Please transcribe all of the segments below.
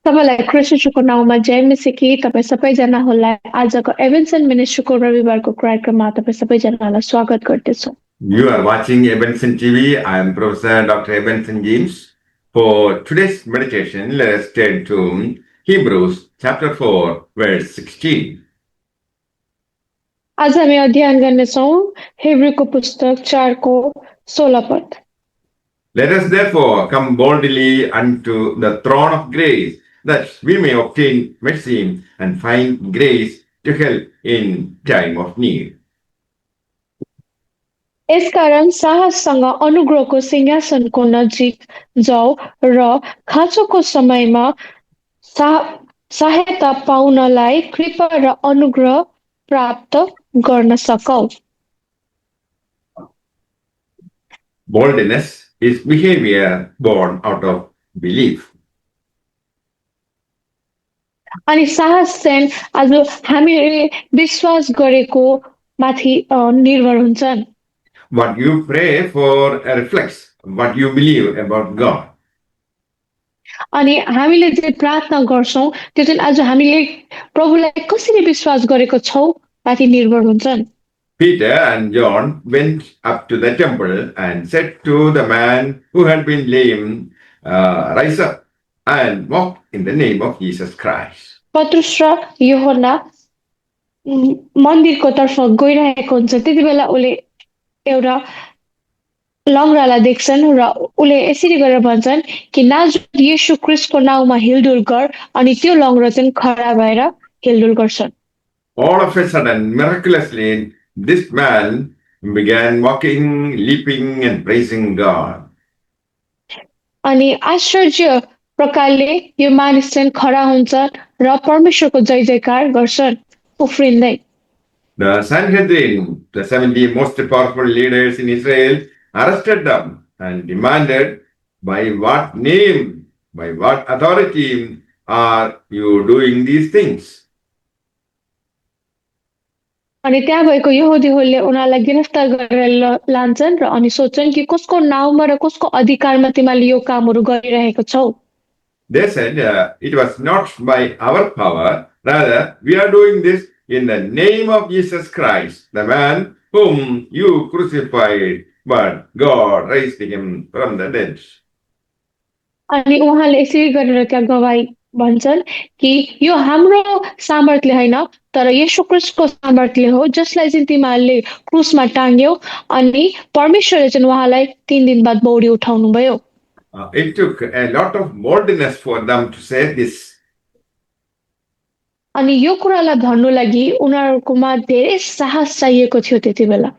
तपाईँलाई क्रिस्चियनको नाउँमा जय मसीकी तपाईँ सबैजनाहरूलाई आजको एभेन्सन मिनिस्ट्रीको रविबारको कार्यक्रममा तपाईँ सबैजनालाई स्वागत गर्दछु। You are watching Ebenson TV. I am Professor Dr. Ebenson James. For today's meditation, let us turn to Hebrews chapter 4, verse 16. आज हामी अध्ययन गर्नेछौँ हेब्रूको पुस्तक 4को 16 पद। Let us therefore come boldly unto the throne of grace, that we may obtain mercy and find grace to help in time of need. यसकारण साहससँग अनुग्रहको सिंहासनको नजिक जाऊ र खाँचोको समयमा सहायता पाउनलाई कृपा र अनुग्रह प्राप्त गर्न सकौ। Boldness is behavior born out of belief. अनि साहस चाहिँ आज हामीले विश्वास गरेको माथि निर्भर हुन्छन्। What you pray for reflects what you believe about God. अनि हामीले जे प्रार्थना गर्छौं त्यो चाहिँ आज हामीले प्रभुलाई कसरी विश्वास गरेको छौं माथि निर्भर हुन्छन्। Peter and John went up to the temple and said to the man who had been lame, rise up and walk in the name of Jesus Christ. पत्रुस र यूहन्ना मन्दिरको तर्फ गइरहेको हुन्छ त्यति बेला उले एउटा लङ्गडालाई देख्छन् र उले यसरी गरेर भन्छन् कि नाजरेथ येशू ख्रीष्टको नाउँमा हिलडुल गर अनि त्यो लङ्गडा चाहिँ खडा भएर हिलडुल गर्छन्। All of a sudden, miraculously, this man began walking, leaping and praising God. अनि आश्चर्य प्रकारले यो मानिस चाहिँ खडा हुन्छ र परमेश्वरको जय जयकार गर्छन् उफ्रिँदै। The Sanhedrin, the 70 most powerful leaders in Israel, arrested them and demanded, by what name, by what authority are you doing these things? अनि त्यहाँ भएको यहुदीहरूले उनीहरूलाई गिरफ्तार गरेर लान्छन् र अनि सोच्छन् कि कसको नाउँमा र कसको अधिकारमा तिमीले यो कामहरू गरिरहेको छौ। They said, it was not by our power, rather we are doing this in the name of Jesus Christ, the man whom you crucified, but God raised him from the dead. अनि उहाँले यसरी गरेर त्यहाँ गवाई भन्छन् कि यो हाम्रो सामर्थ्यले हैन तर येशू ख्रीष्टको सामर्थ्यले हो जसलाई चाहिँ तिमीहरूले क्रुसमा टाङ्ग्यौ अनि परमेश्वरले चाहिँ उहाँलाई 3 दिन बाद बौडी उठाउनु भयो। It took a lot of boldness for them to say this. अनि यो कुरालाई भन्नु लागि उनीहरुकोमा धेरै साहस चाहिएको थियो त्यति बेला।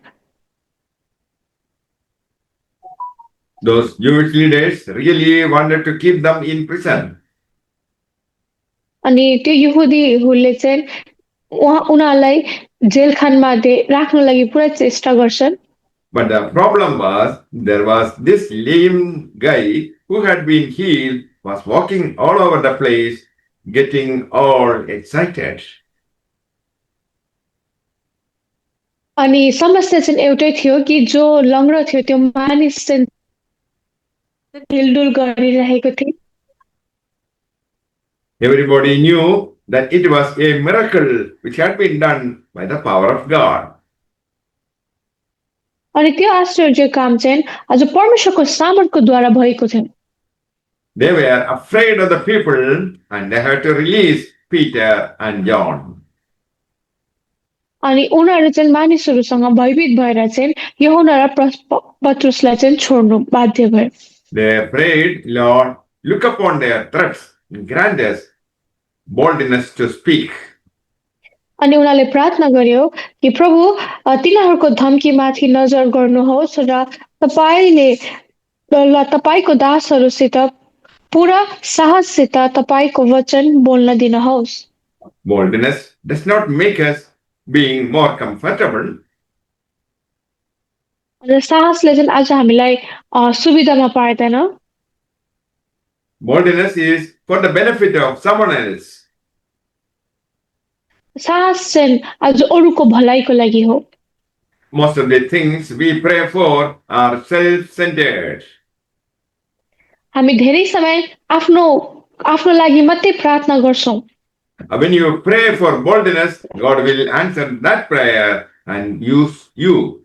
Those Jewish leaders really wanted to keep them in prison. अनि त्यो यहुदीहरूले चाहिँ उनीहरूलाई जेलखानमा राख्न लागि पुरै चेष्टा गर्छन्। But the problem was, there was this lame guy who had been healed, was walking all over the place, getting all excited. अनि समस्या चाहिँ एउटै थियो कि जो लङ्गडा थियो त्यो मानिस चाहिँ हिलडुल गरिरहेको थियो। Everybody knew that it was a miracle which had been done by the power of God. अनि त्यो आश्चर्य काम चाहिँ आज परमेश्वरको सामर्थ्यको द्वारा भएको थियो। They were afraid of the people and they had to release Peter and John. अनि उनीहरु चाहिँ मानिसहरुसँग भयभीत भएर चाहिँ यूहन्ना र पत्रुसलाई चाहिँ छोड्नु बाध्य भए। They prayed, Lord, look upon their threats and grant us boldness to speak. अनि उनीहरूले प्रार्थना गर्यो कि प्रभु तिनीहरुको धम्की माथि नजर गर्नुहोस् र तपाईको दासहरुसित पूरा साहससित तपाईको वचन बोल्न दिनुहोस्। Boldness does not make us being more comfortable. र साहसले चाहिँ आज हामीलाई सुविधामा पार्दैन। Boldness is for the benefit of someone else. साहस चाहिँ आज अरूको भलाइको लागि हो। Most of the things we pray for are self-centered. हामी धेरै समय आफ्नो आफ्नो लागि मात्रै प्रार्थना गर्छौं। When you pray for boldness, God will answer that prayer and use you.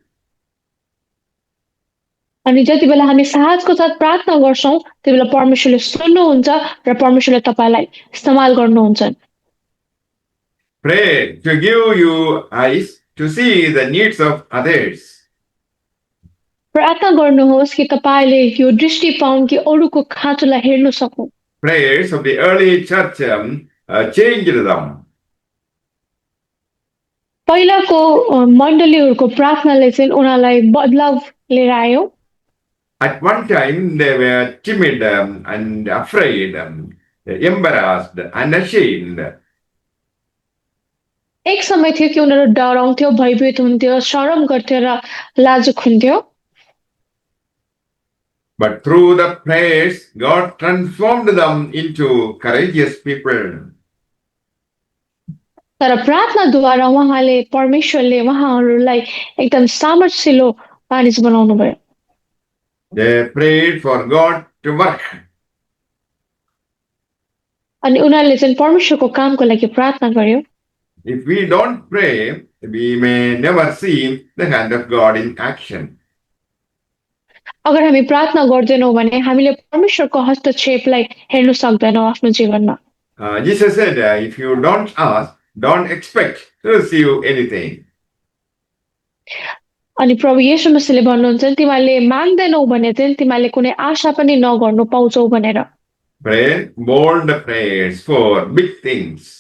अनि जति बेला हामी साहसको साथ प्रार्थना गर्छौं त्यति बेला परमेश्वरले सुन्नुहुन्छ र परमेश्वरले तपाईलाई इस्तेमाल गर्नुहुन्छ। Pray to give you eyes to see the needs of others. प्रार्थना गर्नुहोस् कि तपाईले यो दृष्टि पाउन् कि अरूको खाँचोलाई हेर्न सकौं। Prayers of the early church changed them. पहिलाको मण्डलीहरुको प्रार्थनाले चाहिँ उनीहरुलाई बदलाव लिएर आयो। At one time, they were timid and afraid, embarrassed and ashamed. एक समय थियो कि उनीहरु डराउँथ्यो, भयभीत हुन्थ्यो, शरम गर्थ्यो र लाजुक हुन्थ्यो। But through the prayers, God transformed them into courageous people. तर प्रार्थनाद्वारा उहाँले परमेश्वरले उहाँहरुलाई एकदम सामर्थ्यशील मानिस बनाउनु भयो। They prayed for God to work. अनि उनीहरुले चाहिँ परमेश्वरको कामको लागि प्रार्थना गर्यो। If we don't pray, we may never see the hand of God in action. अगर हामी प्रार्थना गर्दैनौं भने हामीले परमेश्वरको हस्तक्षेपलाई हेर्न सक्दैनौं आफ्नो जीवनमा। Jesus said, if you don't ask, don't expect to receive anything. अनि प्रभु येशू मसीहले भन्नुहुन्छ तिमीले माग्दैनौ भने चाहिँ तिमीले कुनै आशा पनि नगर्नु पाउँछौ भनेर। Pray bold prayers for big things.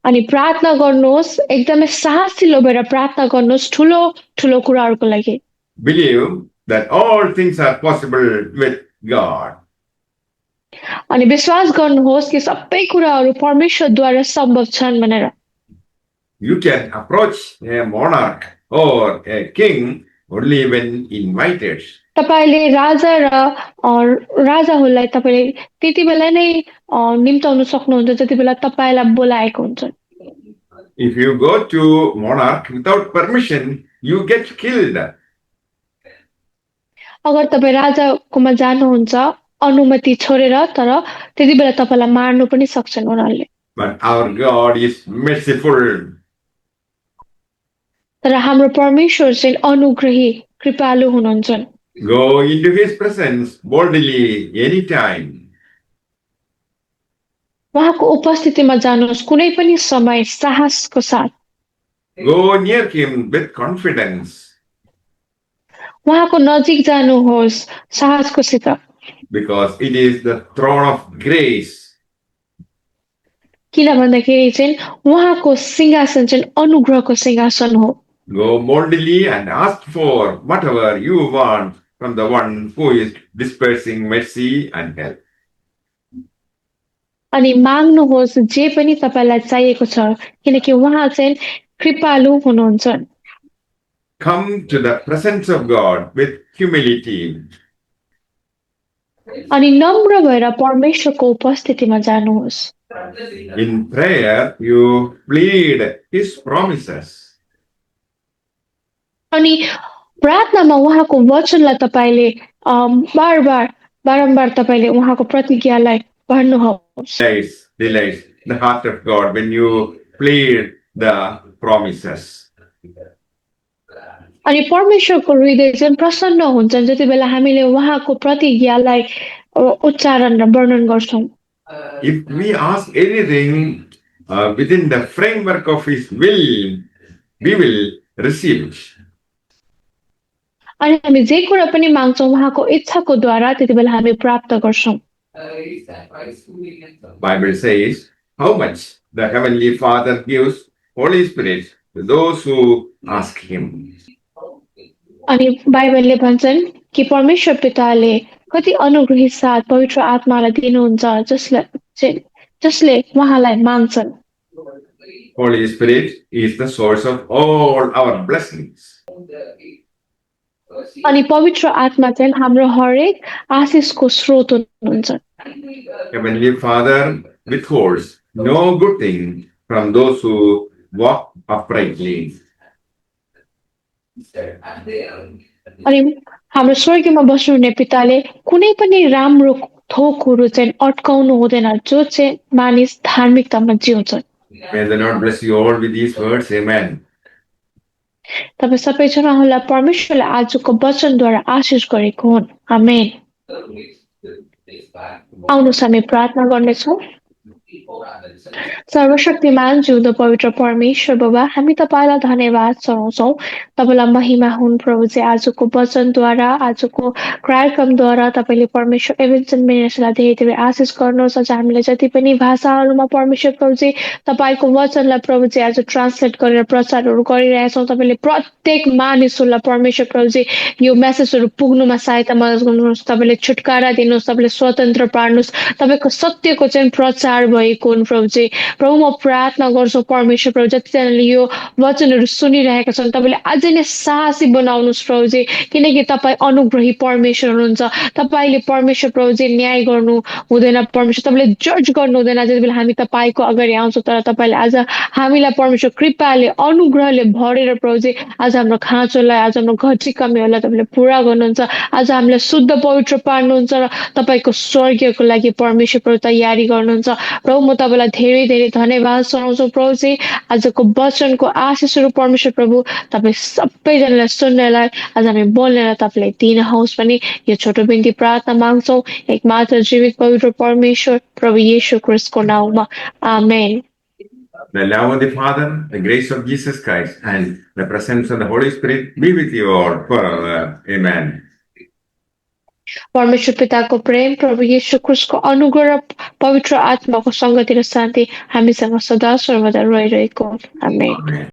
अनि प्रार्थना गर्नुहोस् एकदमै साहसिलो भएर प्रार्थना गर्नुहोस् ठूलो ठूलो कुराहरुको लागि। Believe that all things are possible with God. अनि विश्वास गर्नुहोस् कि सबै कुराहरु परमेश्वरद्वारा सम्भव छन् भनेर। You can approach a monarch or a king only when invited. तपाईले राजा र राजाहरूलाई तपाईले त्यति बेला नै निम्ताउन सक्नुहुन्छ जति बेला तपाईलाई बोलाएको हुन्छ। If you go to monarch without permission, you get killed. अगर तपाई राजाकोमा जानुहुन्छ अनुमति छोडेर तर त्यति बेला तपाईलाई मार्नु पनि सक्छन् उनीहरुले। But our God is merciful. तर हाम्रो परमेश्वर चाहिँ अनुग्रही कृपालु हुनुहुन्छ। Go into his presence boldly anytime. उहाँको उपस्थितिमा जानुहोस् कुनै पनि समय साहसको साथ। Go near him with confidence. उहाँको नजिक जानुहोस् साहसको साथ। Because it is the throne of grace. किन भन्दाखेरि चाहिँ उहाँको सिंहासन चाहिँ अनुग्रहको सिंहासन हो। Go boldly and ask for whatever you want from the one who is dispersing mercy and help. अनि माग्नुहोस् जे पनि तपाईलाई चाहिएको छ किनकि उहाँ चाहिँ कृपालु हुनुहुन्छ। Come to the presence of God with humility. अनि नम्र भएर परमेश्वरको उपस्थितिमा जानुहोस्। In prayer, you plead his promises. अनि प्रार्थनामा उहाँको वचनलाई तपाईले बारम्बार तपाईले उहाँको प्रतिज्ञालाई पढ्नुहोस्। Delights the heart of God when you plead the promises. अनि परमेश्वरको हृदय चाहिँ प्रसन्न हुन्छ जति बेला हामीले उहाँको प्रतिज्ञालाई उच्चारण र वर्णन गर्छौं। If we ask anything within the framework of his will, we will receive it. अनि हामी जे कुरा पनि माग्छौं उहाँको इच्छाको द्वारा त्यति बेला हामी प्राप्त गर्छौं। Bible says how much the heavenly Father gives Holy Spirit to those who ask him. अनि बाइबलले भन्छन् कि परमेश्वर पिताले कति अनुग्रही साथ पवित्र आत्मालाई दिनुहुन्छ जसले उहाँलाई माग्छन्। Holy Spirit is the source of all our blessings. अनि पवित्र आत्मा चाहिँ हाम्रो हरेक आशीषको स्रोत हुनुहुन्छ। Heavenly Father withholds no good thing from those who walk uprightly. अनि हाम्रो स्वर्गमा बस्नुहुने पिताले कुनै पनि राम्रो थोकहरू चाहिँ अड्काउनु हुँदैन जो चाहिँ मानिस धार्मिकतामा जिउँछन्। May the Lord bless you all with these words. Amen. तपाईँ सबैजनाहरूलाई परमेश्वरले आजको वचनद्वारा आशिष गरेको हुन्। आमेन। आउनुहोस् हामी प्रार्थना गर्नेछौँ। सर्वशक्तिमान जिउँदो पवित्र परमेश्वर बाबा, हामी तपाईँलाई धन्यवाद चढाउँछौँ। तपाईँलाई महिमा हुन् प्रभुजी। आजको वचनद्वारा, आजको कार्यक्रमद्वारा तपाईँले परमेश्वर एभेन्सन मिनिस्ट्रीलाई धेरै धेरै आशिष गर्नुहोस्। अझ हामीले जति पनि भाषाहरूमा परमेश्वर प्रभुजी तपाईँको वचनलाई प्रभुजी आज ट्रान्सलेट गरेर प्रचारहरू गरिरहेछौँ। तपाईँले प्रत्येक मानिसहरूलाई परमेश्वर प्रभुजी यो मेसेजहरू पुग्नुमा सहायता मद्दत गर्नुहोस्। तपाईँले छुटकारा दिनुहोस्, तपाईँले स्वतन्त्र पार्नुहोस्, तपाईँको सत्यको चाहिँ प्रचार भएको हुन् प्रभुजी। प्रभु म प्रार्थना गर्छु परमेश्वर प्रभु, जतिजनाले यो वचनहरू सुनिरहेका छन् तपाईँले अझै नै साहसी बनाउनुहोस् प्रभुजी, किनकि तपाईँ अनुग्रही परमेश्वर हुनुहुन्छ। तपाईँले परमेश्वर प्रभुजी न्याय गर्नु हुँदैन परमेश्वर, तपाईँले जज गर्नु हुँदैन। जति बेला हामी तपाईँको अगाडि आउँछौँ तर तपाईँले आज हामीलाई परमेश्वर कृपाले अनुग्रहले भरेर प्रभुजी आज हाम्रो खाँचोलाई, आज हाम्रो घटी कमीहरूलाई तपाईँले पुरा गर्नुहुन्छ। आज हामीलाई शुद्ध पवित्र पार्नुहुन्छ र तपाईँको स्वर्गीयको लागि परमेश्वर प्रभु तयारी गर्नुहुन्छ। प्रभु म तपाईँलाई धेरै धेरै धन्यवाद चढाउँछु प्रभुजी। आजको वचनको आशिषहरू परमेश्वर प्रभु तपाईँ सबैजनालाई सुन्नेलाई, आज हामी बोल्नेलाई तपाईँले दिनुहोस् पनि यो छोटो बिन्ती प्रार्थना माग्छौँ एकमात्र जीवित पवित्र परमेश्वर प्रभु येशू ख्रीष्टको नाममा। आमेन। The love of the Father, the grace of Jesus Christ, and the presence of the Holy Spirit be with you all forever. Amen. परमेश्वर पिताको प्रेम, प्रभु येशू ख्रीष्टको अनुग्रह र पवित्र आत्माको सङ्गति र शान्ति हामीसँग सदा सर्वदा रहिरहेको। आमेन। Amen.